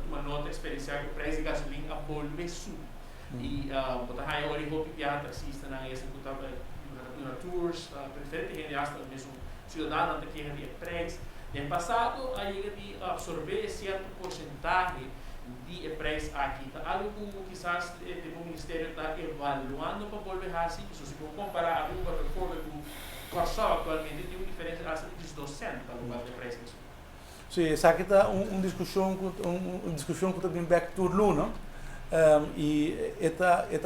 uma nota experiencial que o preço de gasolina a volver subir. E botar aí agora e roupa piada assista na essa que estava na tours, prefere que hasta mesmo cidadão que quer de preço. No passado aí de absorver certo porcentagem de preço aqui, algo que quizás o Ministério está evaluando para volver assim, se você for comparar a rua reforma do Corsol atualmente tem uma diferença de 200 para o de preço. Sim, essa aqui está uma discussão que também back to Luna e é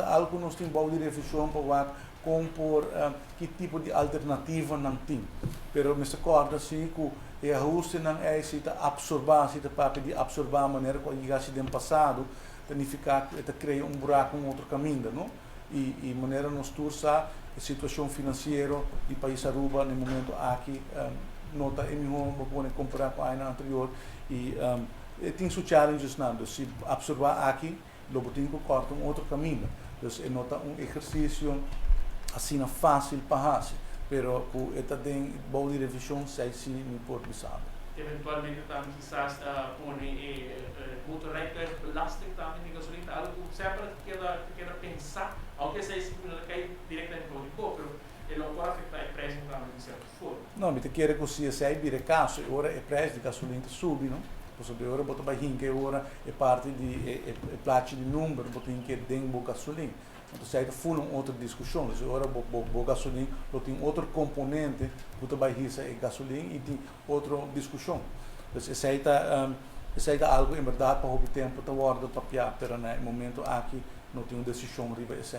algo que nós temos de reflexão para compor que tipo de alternativa não tem. Pero me recorda assim que o ajuste não é se absorver, se papel de absorver a maneira como chegasse no passado, significa que cria um buraco em outro caminho, não? E maneira nos tursa a situação financeira do país Aruba no momento aqui nota é melhor para comparar com a ano anterior e tem seus challenges não, se absorver aqui, logo tem que cortar um outro caminho. Então, é nota um exercício assim fácil para fazer, pero com esta tem boa revisão se não pode usar. Eventualmente também quizás põe motorrechter belasting também de gasolina, algo sempre que quer pensar, aunque seja cai diretamente no imposto, ele não pode afetar o preço também de certa forma. Não, mas quer que se sai vira caso, agora o preço de gasolina sobe, não? Porque agora bota baixinho que agora é parte de placa de número, bota que tem boa gasolina. Então, se aí foi uma outra discussão, agora o gasolina tem outro componente que vai risar a gasolina e tem outra discussão. Então, se aí está algo em verdade para o tempo, está guardado para piar, mas no momento aqui não tem uma decisão riba esse.